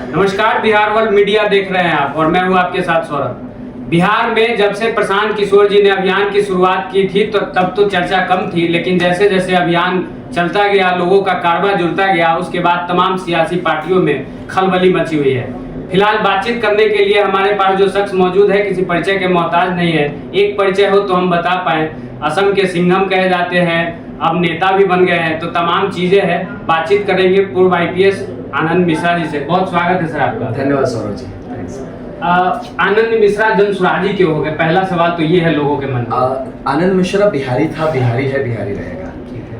नमस्कार, Bihar world media देख रहे हैं आप और मैं हूं आपके साथ सौरभ। बिहार में जब से प्रशांत किशोर जी ने अभियान की शुरुआत की थी तो तब तो चर्चा कम थी, लेकिन जैसे जैसे अभियान चलता गया, लोगों का कारवा जुड़ता गया, उसके बाद तमाम सियासी पार्टियों में खलबली मची हुई है। फिलहाल बातचीत करने के लिए हमारे पास जो शख्स मौजूद है किसी परिचय के मोहताज नहीं है। एक परिचय हो तो हम बता पाए। असम के सिंघम कहे जाते हैं, अब नेता भी बन गए हैं, तो तमाम चीजें हैं। बातचीत करेंगे पूर्व IPS आनंद मिश्रा जी से। बहुत स्वागत है सर आपका। धन्यवाद सौरभ जी। आनंद मिश्रा जनसुराजी क्यों हो गए? पहला सवाल तो ये है लोगों के मन में। आनंद मिश्रा बिहारी था, बिहारी है, बिहारी रहेगा।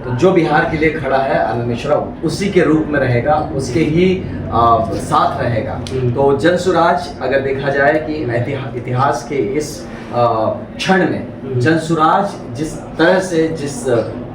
तो जो बिहार के लिए खड़ा है आनंद मिश्रा उसी के रूप में रहेगा, उसके ही साथ रहेगा। तो जनसुराज अगर देखा जाए कि इतिहास के इस क्षण में जनसुराज जिस तरह से, जिस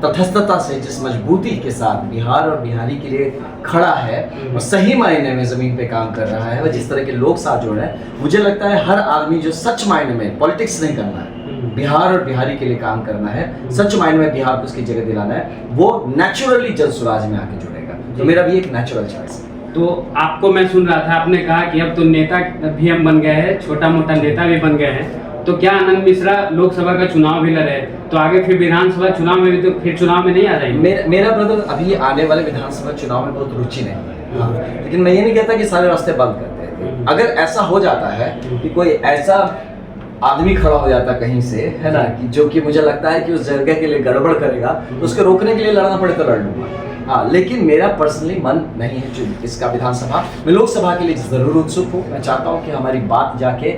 तटस्थता से, जिस मजबूती के साथ बिहार और बिहारी के लिए खड़ा है और सही मायने में जमीन पे काम कर रहा है, और जिस तरह के लोग साथ जुड़ रहे हैं, मुझे लगता है हर आदमी जो सच मायने में पॉलिटिक्स नहीं करना है, बिहार और बिहारी के लिए काम करना है, सच मायने में बिहार को उसकी जगह दिलाना है, वो नेचुरली जनसुराज में आके जुड़ेगा। तो मेरा भी एक नेचुरल चॉइस है। तो आपको मैं सुन रहा था, आपने कहा कि अब तो नेता भी हम बन गए हैं, छोटा मोटा नेता भी बन गए हैं, तो क्या आनंद मिश्रा लोकसभा का चुनाव भी लड़े तो आगे फिर विधानसभा चुनाव में भी तो फिर चुनाव में नहीं आ जाएंगे? मेरा ब्रदर अभी आने वाले विधानसभा चुनाव में बहुत रुचि नहीं है। हाँ। लेकिन मैं ये नहीं कहता कि सारे रास्ते बंद करते हैं। अगर ऐसा हो जाता है कि कोई ऐसा आदमी खड़ा हो जाता कहीं से, है ना, कि जो कि मुझे लगता है कि उस जगह के लिए गड़बड़ करेगा, तो उसके रोकने के लिए लड़ना पड़े तो लड़ लूंगा। हाँ, लेकिन मेरा पर्सनली मन नहीं है इसका विधानसभा। मैं लोकसभा के लिए जरूर उत्सुक हूँ। मैं चाहता हूँ कि हमारी बात जाके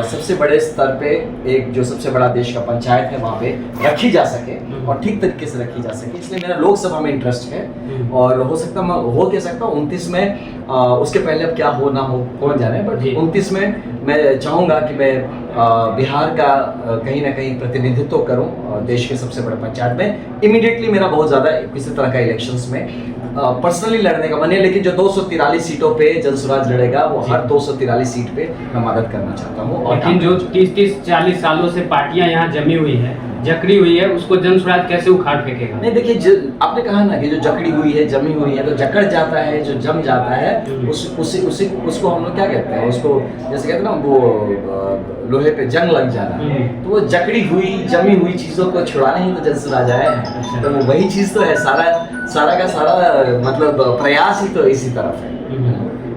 सबसे बड़े स्तर पे, एक जो सबसे बड़ा देश का पंचायत है, वहाँ पे रखी जा सके और ठीक तरीके से रखी जा सके। इसलिए मेरा लोकसभा में इंटरेस्ट है और हो सकता मैं हो कह सकता हूँ 29 में, उसके पहले अब क्या हो ना हो कौन जाने, बट 29 में मैं चाहूँगा कि मैं बिहार का कहीं ना कहीं प्रतिनिधित्व करूं देश के सबसे बड़े पंचायत में। इमीडिएटली मेरा बहुत ज़्यादा किसी तरह का इलेक्शंस में पर्सनली लड़ने का मन है, लेकिन जो 243 सीटों पे जनसुराज लड़ेगा वो हर 243 सीट पे मैं मदद करना चाहता हूँ। और लेकिन जो 30-40 सालों से पार्टियां यहाँ जमी हुई है, जकड़ी हुई है, उसको जनसुराज कैसे उखाड़ फेंकेगा? नहीं, देखिए, आपने कहा ना कि जो जकड़ी हुई है, जमी हुई है, तो जकड़ जाता है, जो जम जाता है, उसको हम लोग क्या कहते हैं, उसको जैसे कहते हैं ना, वो लोहे पे जंग लग जाना। तो वो जकड़ी हुई, जमी हुई चीजों को छुड़ाना ही तो जनसुराज है। तो वो वही चीज तो है, सारा का सारा मतलब प्रयास ही तो इसी तरफ है।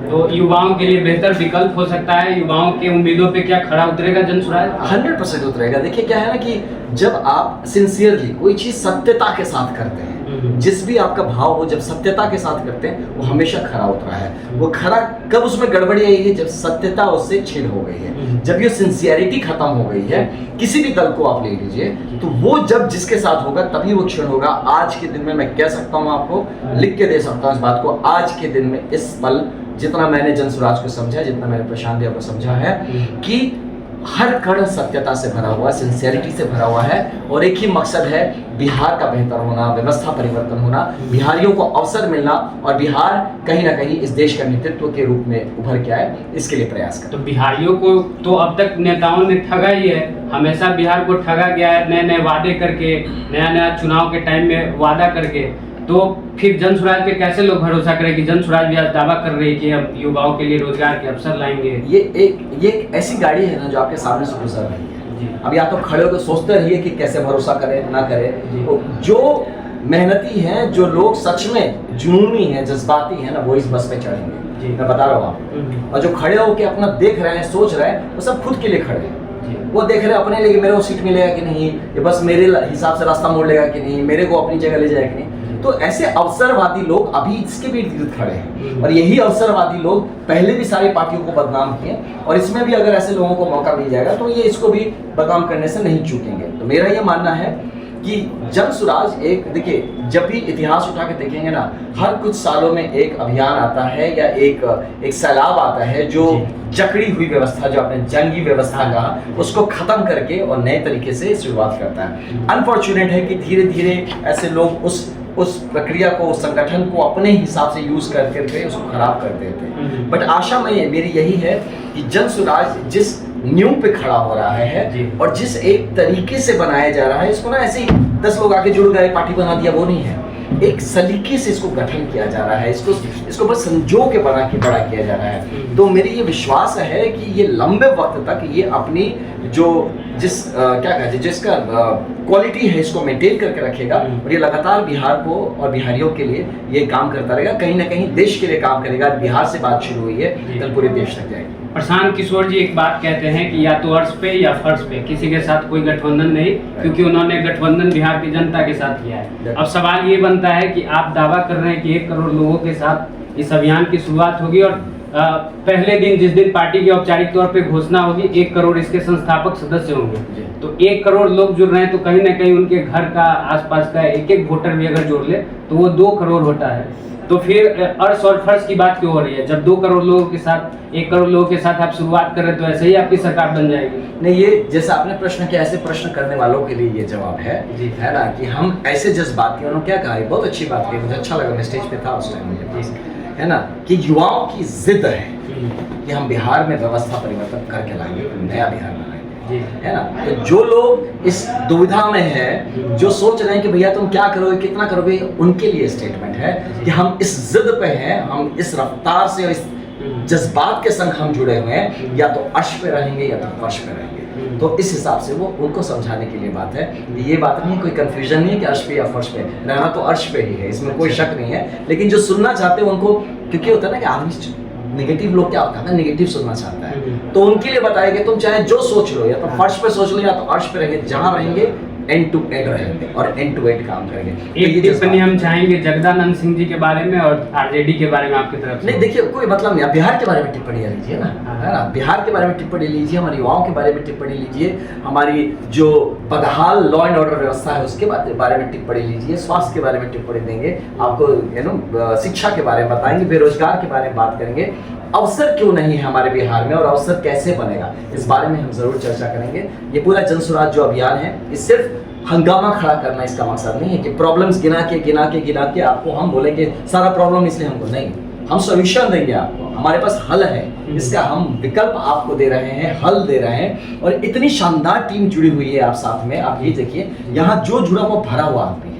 तो युवाओं के लिए बेहतर विकल्प हो सकता है, युवाओं के उम्मीदों पे क्या खड़ा उतरेगा जनसुराज? 100% उतरेगा। देखिए क्या है ना कि जब आप सिंसियरली कोई चीज सत्यता के साथ करते हैं, जिस भी आपका भाव हो, जब सत्यता के साथ करते हैं, वो हमेशा खरा उतरा है। वो खरा कब उसमें गड़बड़ी आई है? जब सत्यता उससे छीन हो गई है, जब ये सिंसियरिटी खत्म हो गई है। किसी भी दल को आप ले लीजिए, तो वो जब जिसके साथ होगा तभी वो क्षण होगा। आज के दिन में मैं कह सकता हूँ, आपको लिख के दे सकता हूँ इस बात को, आज के दिन में इस पल जितना मैंने जनसुराज को समझा, जितना मैंने प्रशांत भैया को समझा है, कि हर कण सत्यता से भरा हुआ, सिंसियरिटी से भरा हुआ है, और एक ही मकसद है, बिहार का बेहतर होना, व्यवस्था परिवर्तन होना, बिहारियों को अवसर मिलना, और बिहार कहीं ना कहीं इस देश का नेतृत्व के रूप में उभर के आए, इसके लिए प्रयास करें। तो बिहारियों को तो अब तक नेताओं ने ठगा ही है, हमेशा बिहार को ठगा गया है, नए नए वादे करके, नया चुनाव के टाइम में वादा करके। तो फिर जनसुराज पे कैसे लोग भरोसा करें कि जनसुराज भी आज दावा कर रही है कि हम युवाओं के लिए रोजगार के अवसर लाएंगे? ये एक ऐसी गाड़ी है ना जो आपके सामने से गुजर रही है। अब या तो खड़े होकर सोचते रहिए कि कैसे भरोसा करें ना करें। तो जो मेहनती हैं, जो लोग सच में जुनूनी हैं, जज्बाती हैं ना, वो इस बस पे चढ़ेंगे। मैं बता रहा हूँ आपको। और जो खड़े होकर अपना देख रहे हैं, सोच रहे हैं, वो सब खुद के लिए खड़े हैं। वो देख रहे हैं अपने लिए, मेरे को सीट मिलेगा कि नहीं, ये बस मेरे हिसाब से रास्ता मोड़ लेगा कि नहीं, मेरे को अपनी जगह ले जाएगा कि नहीं। तो ऐसे अवसरवादी लोग अभी इसके भी इर्द गिर्द खड़े हैं, और यही अवसरवादी लोग पहले भी सारी पार्टियों को बदनाम किए, और इसमें भी अगर ऐसे लोगों को मौका मिल जाएगा तो ये इसको भी बदनाम करने से नहीं चूकेंगे। तो मेरा ये मानना है कि जनसुराज एक, देखिए, जब भी इतिहास उठा के देखेंगे ना, हर कुछ सालों में एक अभियान आता है या एक सैलाब आता है जो जकड़ी हुई व्यवस्था, जो आपने जंगी व्यवस्था कहा, उसको खत्म करके और नए तरीके से शुरुआत करता है। अनफॉर्चुनेट है कि धीरे धीरे ऐसे लोग उस प्रक्रिया को, उस संगठन को अपने हिसाब से यूज करके उसको खराब कर देते हैं। बट आशा मेरी यही है कि जनसुराज जिस नींव पे खड़ा हो रहा है और जिस एक तरीके से बनाया जा रहा है, इसको ना ऐसे ही 10 लोग आके जुड़ गए, पार्टी बना दिया, वो नहीं है। एक सलीके से इसको गठन किया जा रहा है, इसको बस संजो के बड़ा किया जा रहा है। तो मेरी ये विश्वास है कि ये लंबे वक्त तक ये अपनी जो जिसका क्वालिटी है इसको मेंटेन करके रखेगा और ये लगातार बिहार को और बिहारियों के लिए ये काम करता रहेगा, कहीं ना कहीं देश के लिए काम करेगा। बिहार से बात शुरू हुई है, कल पूरे देश तक जाएगी। प्रशांत किशोर जी एक बात कहते हैं कि या तो अर्श पे या फर्श पे, किसी के साथ कोई गठबंधन नहीं, क्योंकि उन्होंने गठबंधन बिहार की जनता के साथ किया है। अब सवाल ये बनता है कि आप दावा कर रहे हैं कि 1 करोड़ लोगों के साथ इस अभियान की शुरुआत होगी और पहले दिन जिस दिन पार्टी की औपचारिक तौर पे घोषणा होगी 1 करोड़ इसके संस्थापक सदस्य होंगे। तो 1 करोड़ लोग जुड़ रहे हैं, तो कहीं ना कहीं उनके घर का आसपास का एक वोटर भी अगर जोड़ ले तो वो 2 करोड़ होता है। तो फिर अर्श और फर्श की बात क्यों हो रही है? जब 2 करोड़ लोगों के साथ 1 करोड़ लोगों के साथ आप शुरुआत कर रहे तो ऐसे ही आपकी सरकार बन जाएगी। नहीं, ये जैसा आपने प्रश्न किया, ऐसे प्रश्न करने वालों के लिए ये जवाब है ना, कि हम ऐसे जज्बाती, उन्होंने क्या कहा, बहुत अच्छी बात की, मुझे अच्छा लगा, मैं स्टेज पे था उस टाइम, मुझे है ना, कि युवाओं की जिद है कि हम बिहार में व्यवस्था परिवर्तन करके लाएंगे, नया बिहार बनाएंगे, है ना। तो जो लोग इस दुविधा में है, जो सोच रहे हैं कि भैया तुम क्या करोगे, कितना करोगे, उनके लिए स्टेटमेंट है कि हम इस जिद पे हैं, हम इस रफ्तार से, इस जज्बात के संग हम जुड़े हुए हैं, या तो अर्श पे रहेंगे या तो फर्श पे रहेंगे। तो इस हिसाब से वो उनको समझाने के लिए बात है। ये बात नहीं है, कोई कंफ्यूजन नहीं है कि अर्श पे या फर्श पे रहना, तो अर्श पे ही है, इसमें कोई शक नहीं है। लेकिन जो सुनना चाहते हैं उनको, क्योंकि होता है ना कि आदमी नेगेटिव लोग क्या होता है ना, नेगेटिव सुनना चाहता है, तो उनके लिए बताया कि तुम चाहे जो सोच लो, या तो फर्श पे सोच लो या तो अर्श पे रहेंगे, जहां रहेंगे एंड टू एंड रहेंगे और एंड टू एंड काम करेंगे। एक टिप्पणी हम चाहेंगे जगदानंद सिंह जी के बारे में और आरजेडी के बारे में आपकी तरफ से। नहीं, देखिए कोई मतलब नहीं, आप बिहार के बारे में टिप्पणी लीजिए ना, है ना, बिहार के बारे में टिप्पणी लीजिए, हमारे युवाओं के बारे में टिप्पणी लीजिए, हमारी जो बदहाल लॉ एंड ऑर्डर व्यवस्था है उसके बारे में टिप्पणी लीजिए, स्वास्थ्य के बारे में टिप्पणी देंगे आपको, शिक्षा के बारे में बताएंगे, बेरोजगार के बारे में बात करेंगे, अवसर क्यों नहीं है हमारे बिहार में और अवसर कैसे बनेगा, इस बारे में हम जरूर चर्चा करेंगे। ये पूरा जन स्वराज जो अभियान है, ये सिर्फ हंगामा खड़ा करना इसका मकसद नहीं है कि प्रॉब्लम्स गिना के आपको हम बोलेंगे सारा प्रॉब्लम, इसलिए हमको नहीं, हम सॉल्यूशन देंगे आपको, हमारे पास हल है, इसका हम विकल्प आपको दे रहे हैं, हल दे रहे हैं। और इतनी शानदार टीम जुड़ी हुई है आप साथ में, आप ये देखिए यहाँ जो जुड़ा हुआ भरा हुआ आदमी है।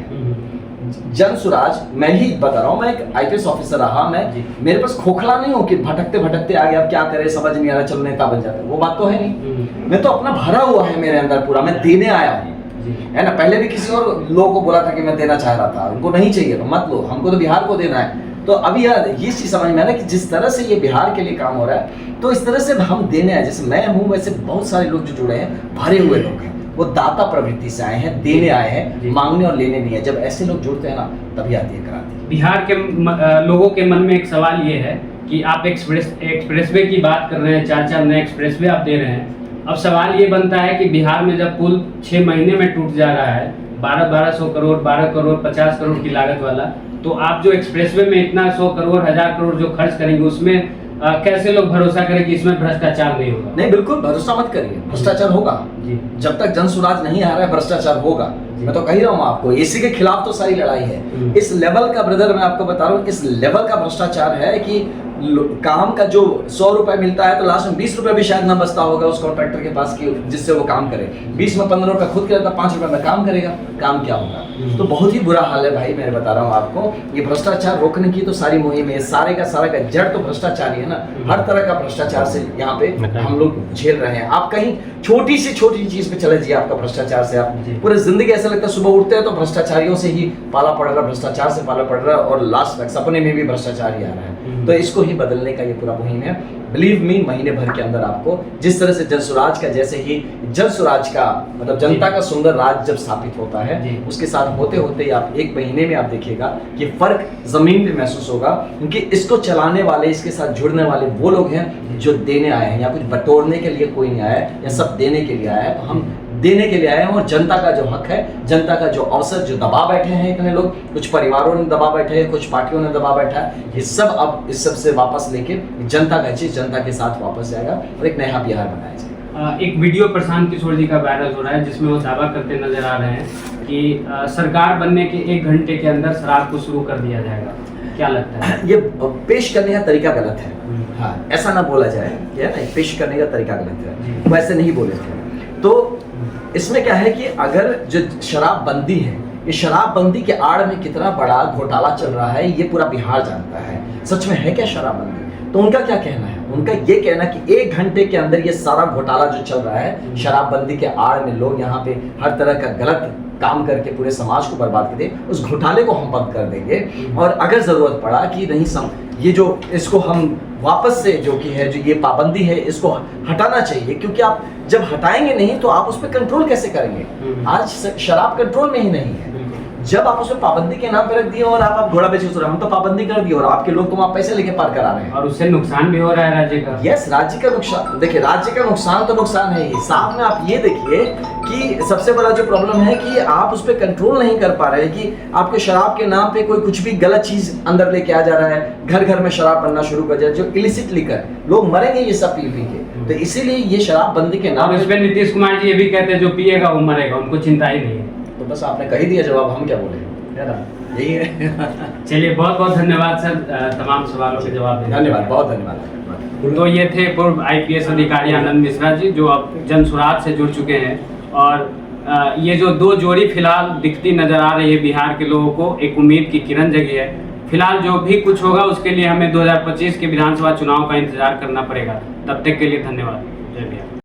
जन स्वराज, मैं ही बता रहा हूँ, मैं एक आईपीएस ऑफिसर रहा, मैं मेरे पास खोखला नहीं हो कि भटकते भटकते आगे अब क्या करे, समझ नहीं आ रहा, चलो नेता बन जाता है, वो बात तो है नहीं। मैं तो अपना भरा हुआ है मेरे अंदर पूरा, मैं देने आया हूँ, है ना। पहले भी किसी और लोगों को बोला था कि मैं देना चाह रहा था, उनको नहीं चाहिए तो मत लो, हमको तो बिहार को देना है। तो अभी यार ये चीज समझ में आना कि जिस तरह से ये बिहार के लिए काम हो रहा है, तो इस तरह से हम देने आए, जैसे मैं हूँ वैसे बहुत सारे लोग जो जुड़े हैं, भरे हुए लोग हैं, वो दाता प्रवृत्ति से आए हैं, देने आए हैं, मांगने और लेने नहीं है। जब ऐसे लोग जुड़ते हैं ना, तभी आती है क्रांति। बिहार के लोगों के मन में एक सवाल ये है कि आप एक्सप्रेसवे की बात कर रहे हैं, 4 नए एक्सप्रेसवे आप दे रहे हैं। अब सवाल ये बनता है कि बिहार में जब पुल 6 महीने में टूट जा रहा है, 1200 करोड़, 12 करोड़, 50 करोड़ की लागत वाला, तो आप जो एक्सप्रेसवे में इतना 100 करोड़, 1000 करोड़ जो खर्च करेंगे, उसमें कैसे लोग भरोसा करें कि इसमें भ्रष्टाचार नहीं होगा? नहीं, बिल्कुल भरोसा मत करिए, भ्रष्टाचार होगा जी। जब तक जन स्वराज नहीं आ रहा है, भ्रष्टाचार होगा। मैं तो कह रहा हूँ आपको, इसी के खिलाफ तो सारी लड़ाई है। इस लेवल का, ब्रदर मैं आपको बता रहा हूँ, इस लेवल का भ्रष्टाचार है कि काम का जो 100 रुपए मिलता है तो लास्ट में 20 रुपए भी शायद ना बचता होगा उस कॉन्ट्रैक्टर के पास की, जिससे वो काम करे। 20 में 15 रुपए खुद करेगा, 5 रुपए में काम करेगा, काम क्या होगा? तो बहुत ही बुरा हाल है भाई, मैं बता रहा हूँ आपको। ये भ्रष्टाचार रोकने की तो सारी मुहिम है, सारे का सारा का जड़ तो भ्रष्टाचार ही है ना। हर तरह का भ्रष्टाचार से यहाँ पे हम लोग झेल रहे हैं। आप कहीं छोटी से छोटी चीज पे चले जाइए, आपका भ्रष्टाचार से आप पूरे जिंदगी ऐसा लगता है, सुबह उठते हैं तो भ्रष्टाचारियों से ही पाला पड़ रहा, भ्रष्टाचार से पाला पड़ रहा, और लास्ट तक सपने में भी भ्रष्टाचार ही आ रहा है। तो इसको ही बदलने का ये पूरा मुहिम है। बिलीव मी, महीने भर के अंदर आपको जिस तरह से जन स्वराज का, जैसे ही जन स्वराज का मतलब जनता का सुंदर राज जब स्थापित होता है, उसके साथ होते होते आप 1 महीने में आप देखिएगा कि फर्क जमीन पे महसूस होगा। क्योंकि इसको चलाने वाले, इसके साथ जुड़ने वाले वो लोग हैं जो देने आए हैं, या कुछ बटोरने के लिए कोई नहीं आया है, या सब देने के लिए आया है। तो हम देने के लिए आए हैं, और जनता का जो हक है, जनता का जो अवसर, जो दबा बैठे हैं इतने लोग, कुछ परिवारों ने दबा बैठे हैं, कुछ पार्टियों ने दबा बैठा है, ये सब अब इस सब से वापस लेके जनता का चीज जनता के साथ वापस जाएगा और एक नया बिहार बनाया जाएगा। एक वीडियो प्रशांत किशोर जी का वायरल हो रहा है, जिसमें वो दावा करते नजर आ रहे हैं कि सरकार बनने के 1 घंटे के अंदर शराब को शुरू कर दिया जाएगा। क्या लगता है? ये पेश करने का तरीका गलत है। हाँ, ऐसा ना बोला जाए, क्या है ना, पेश करने का तरीका गलत है, वैसे नहीं बोले थे। तो इसमें क्या है कि अगर जो शराब बंदी है, ये शराबबंदी के आड़ में कितना बड़ा घोटाला चल रहा है ये पूरा बिहार जानता है। सच में है क्या शराबबंदी? तो उनका क्या कहना है? उनका ये कहना कि 1 घंटे के अंदर ये सारा घोटाला जो चल रहा है शराबबंदी के आड़ में लोग यहाँ पे हर तरह का गलत काम करके पूरे समाज को बर्बाद कर दे, उस घोटाले को हम बंद कर देंगे। और अगर जरूरत पड़ा कि नहीं ये जो इसको हम वापस से जो कि है जो ये पाबंदी है इसको हटाना चाहिए, क्योंकि आप जब हटाएंगे नहीं तो आप उस पर कंट्रोल कैसे करेंगे? आज शराब कंट्रोल में ही नहीं है। जब आप उसमें पाबंदी के नाम पे रख दिए और आप घोड़ा बेच रहे, हम तो पाबंदी कर दिए और आपके लोग तो वहाँ पैसे लेके पार करा रहे हैं और उससे नुकसान भी हो रहा है राज्य का। यस, राज्य का नुकसान, देखिए राज्य का नुकसान तो नुकसान है ही, साथ में आप ये देखिए कि सबसे बड़ा जो प्रॉब्लम है कि आप उस पर कंट्रोल नहीं कर पा रहे हैं कि आपके शराब के नाम पे कोई कुछ भी गलत चीज अंदर लेके आ जा रहा है, घर घर में शराब बनना शुरू कर जाए जो इलिसिट लिकर लोग मरेंगे ये सब पी के। तो इसीलिए ये शराब बंदी के नाम इस पे नीतीश कुमार जी ये भी कहते हैं जो पिएगा वो मरेगा, उनको चिंता ही नहीं है। तो बस आपने कही दिया जवाब, हम क्या बोले, है ना, यही है। चलिए बहुत बहुत धन्यवाद सर तमाम सवालों के जवाब देने। धन्यवाद, बहुत धन्यवाद। तो ये थे पूर्व IPS अधिकारी आनंद मिश्रा जी जो अब जन सुराज से जुड़ चुके हैं। और ये जो 2 जोड़ी फिलहाल दिखती नजर आ रही है बिहार के लोगों को, एक उम्मीद की किरण जगी है। फिलहाल जो भी कुछ होगा उसके लिए हमें 2025 के विधानसभा चुनाव का इंतजार करना पड़ेगा। तब तक के लिए धन्यवाद। जय बिहार।